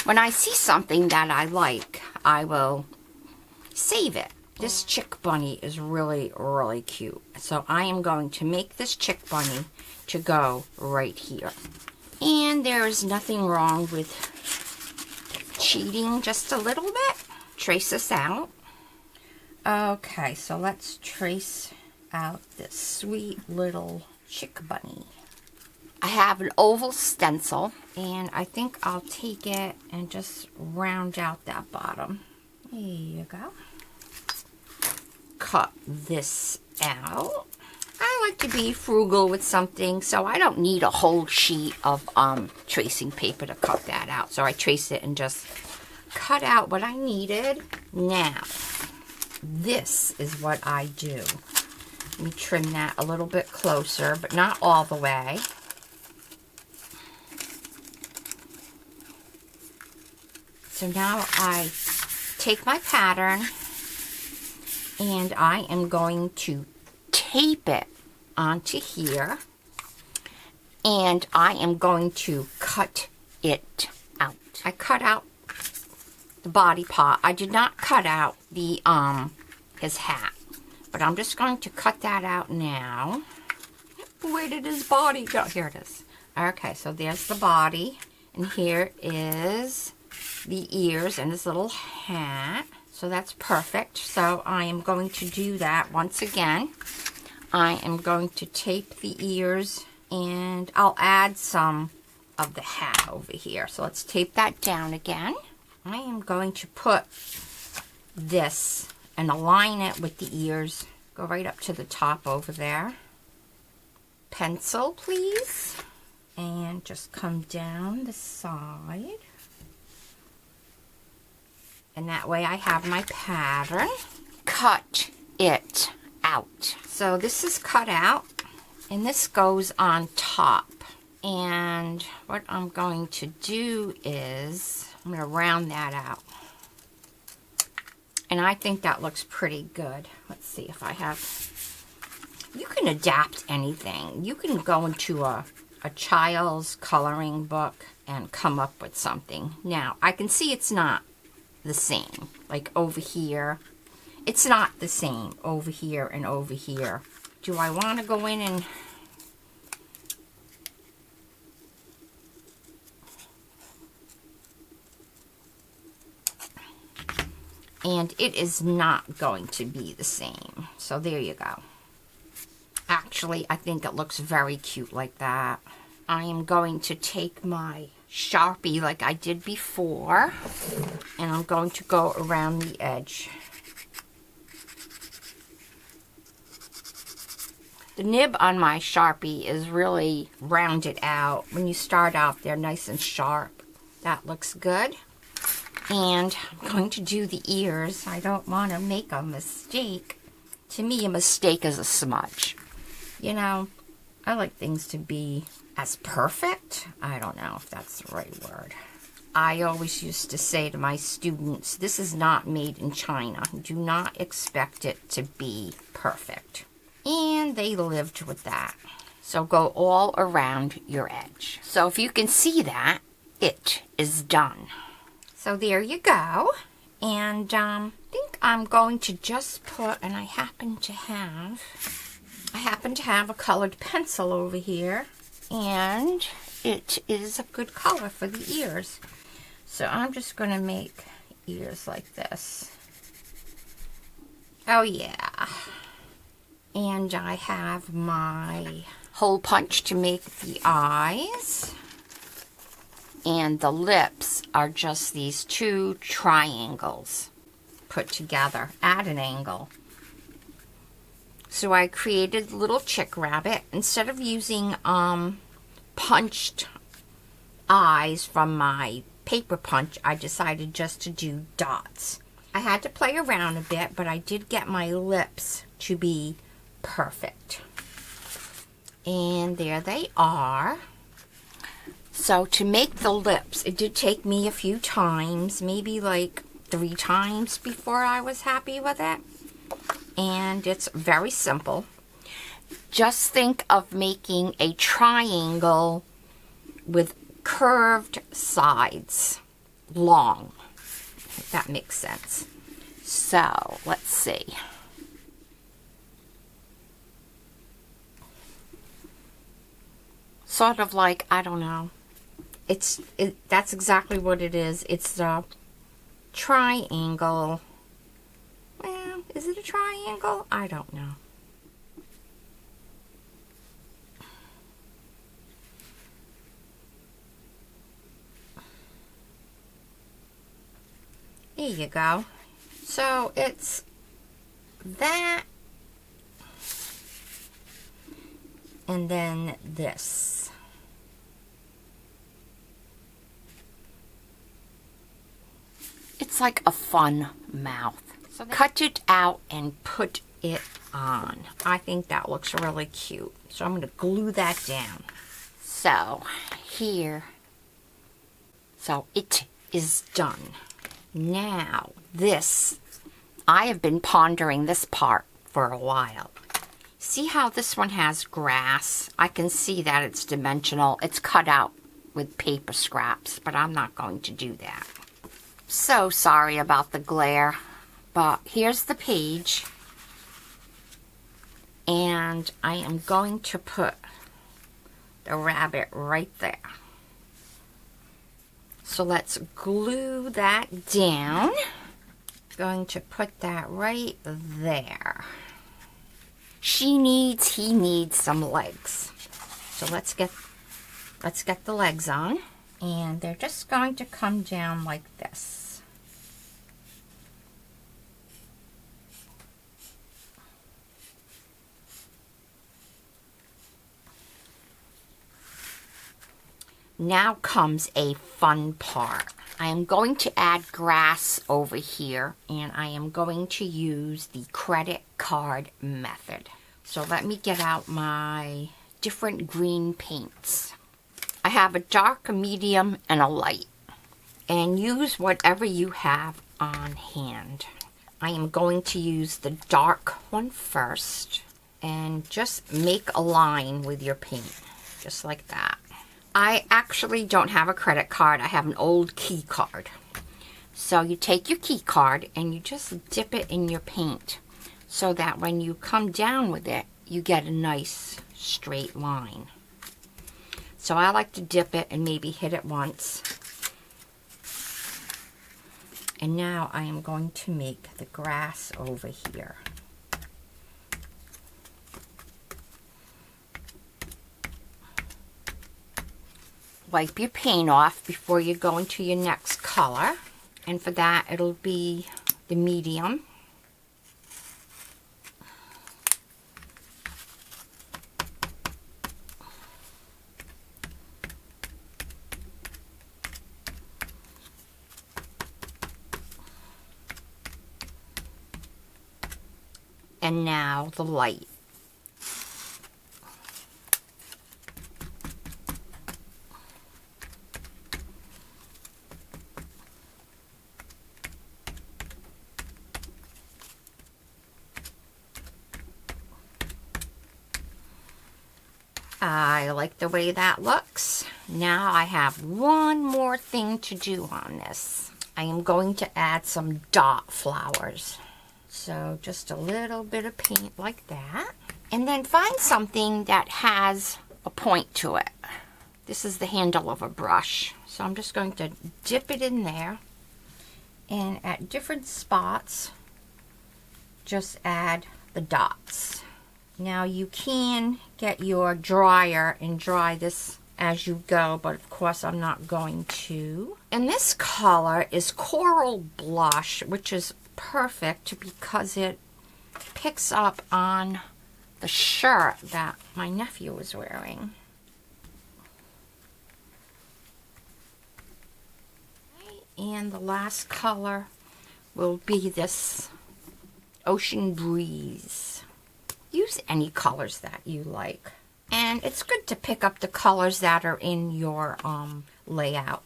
when I see something that I like, I will save it. This chick bunny is really, really cute. So I am going to make this chick bunny to go right here. And there is nothing wrong with cheating just a little bit. Trace this out. Okay, so let's trace out this sweet little chick bunny. I have an oval stencil, and I think I'll take it and just round out that bottom. There you go. Cut this out. I like to be frugal with something, so I don't need a whole sheet of tracing paper to cut that out. So I trace it and just cut out what I needed. Now, this is what I do. Let me trim that a little bit closer, but not all the way. So now I take my pattern and I am going to tape it onto here, and I am going to cut it out. I cut out the body part. I did not cut out the his hat, but I'm just going to cut that out now. Where did his body go? Here it is. Okay, so there's the body, and here is the ears and his little hat. So that's perfect. So I am going to do that once again. I am going to tape the ears, and I'll add some of the hat over here. So let's tape that down again. I am going to put this and align it with the ears. Go right up to the top over there. Pencil, please. And just come down the side. And that way I have my pattern. Cut it out. So this is cut out, and this goes on top. And what I'm going to do is, I'm going to round that out. And I think that looks pretty good. Let's see if I have, you can adapt anything. You can go into a child's coloring book and come up with something. Now, I can see it's not the same. Like over here, it's not the same over here and over here. Do I want to go in and it is not going to be the same. So there you go. Actually, I think it looks very cute like that. I am going to take my Sharpie like I did before, and I'm going to go around the edge. The nib on my Sharpie is really rounded out. When you start out, they're nice and sharp. That looks good. And I'm going to do the ears. I don't want to make a mistake. To me, a mistake is a smudge. You know, I like things to be as perfect. I don't know if that's the right word. I always used to say to my students, this is not made in China. Do not expect it to be perfect. And they lived with that. So go all around your edge. So if you can see that, it is done. So there you go. And I think I'm going to just put, and I happen to have a colored pencil over here. And it is a good color for the ears. So I'm just going to make ears like this. Oh yeah. And I have my hole punch to make the eyes. And the lips are just these two triangles put together at an angle. So I created a little chick rabbit. Instead of using punched eyes from my paper punch, I decided just to do dots. I had to play around a bit, but I did get my lips to be perfect. And there they are. So to make the lips, it did take me a few times, maybe like 3 times before I was happy with it. And it's very simple. Just think of making a triangle with curved sides. long, if that makes sense. So, let's see. Sort of like, I don't know. That's exactly what it is. It's the triangle. Well, is it a triangle? I don't know. There you go. So it's that, and then this. It's like a fun mouth. So cut it out and put it on. I think that looks really cute. So I'm going to glue that down. So here, so it is done. Now this, I have been pondering this part for a while. See how this one has grass? I can see that it's dimensional. It's cut out with paper scraps, but I'm not going to do that. So sorry about the glare, but here's the page, and I am going to put the rabbit right there. So let's glue that down. Going to put that right there. He needs some legs. So let's get the legs on. And they're just going to come down like this. Now comes a fun part. I am going to add grass over here, and I am going to use the credit card method. So let me get out my different green paints. I have a dark, a medium, and a light. And use whatever you have on hand. I am going to use the dark one first, and just make a line with your paint, just like that. I actually don't have a credit card. I have an old key card. So you take your key card and you just dip it in your paint so that when you come down with it, you get a nice straight line. So I like to dip it and maybe hit it once. And now I am going to make the grass over here. Wipe your paint off before you go into your next color. And for that, it'll be the medium. And now the light. I like the way that looks. Now I have one more thing to do on this. I am going to add some dot flowers. So just a little bit of paint like that. And then find something that has a point to it. This is the handle of a brush. So I'm just going to dip it in there. And at different spots, just add the dots. Now you can get your dryer and dry this as you go, but of course I'm not going to. And this color is Coral Blush, which is perfect because it picks up on the shirt that my nephew was wearing. And the last color will be this Ocean Breeze. Use any colors that you like. And it's good to pick up the colors that are in your layout.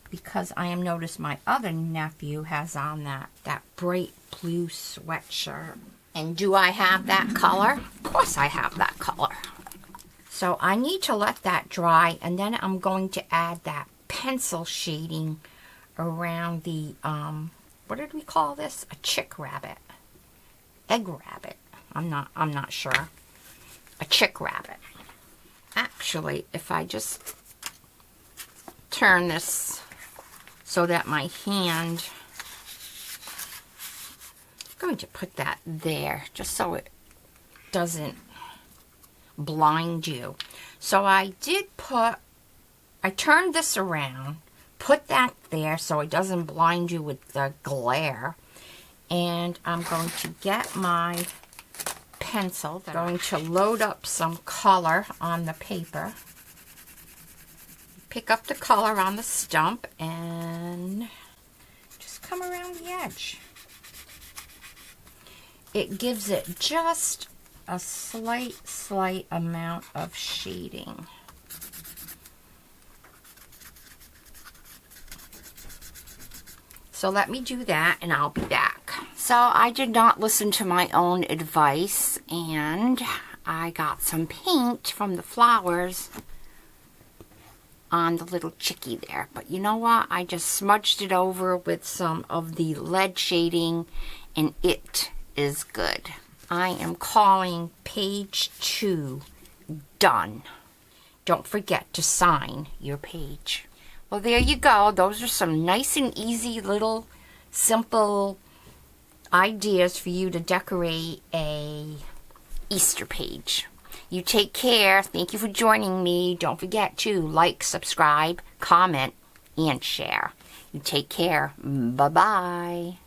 Because I am noticed my other nephew has on that bright blue sweatshirt. And do I have that color? Of course I have that color. So I need to let that dry, and then I'm going to add that pencil shading around the, what did we call this? A chick rabbit. Egg rabbit. I'm not sure. A chick rabbit. Actually, if I just turn this so that my hand, I'm going to put that there just so it doesn't blind you. So I turned this around, put that there so it doesn't blind you with the glare, and I'm going to get my pencil. I'm going to load up some color on the paper. Pick up the color on the stump and just come around the edge. It gives it just a slight amount of shading. So let me do that and I'll be back. So I did not listen to my own advice and I got some paint from the flowers on the little chickie there. But you know what? I just smudged it over with some of the lead shading and it is good. I am calling page 2 done. Don't forget to sign your page. Well, there you go. Those are some nice and easy little simple ideas for you to decorate a Easter page. You take care. Thank you for joining me. Don't forget to like, subscribe, comment, and share. You take care. Bye-bye.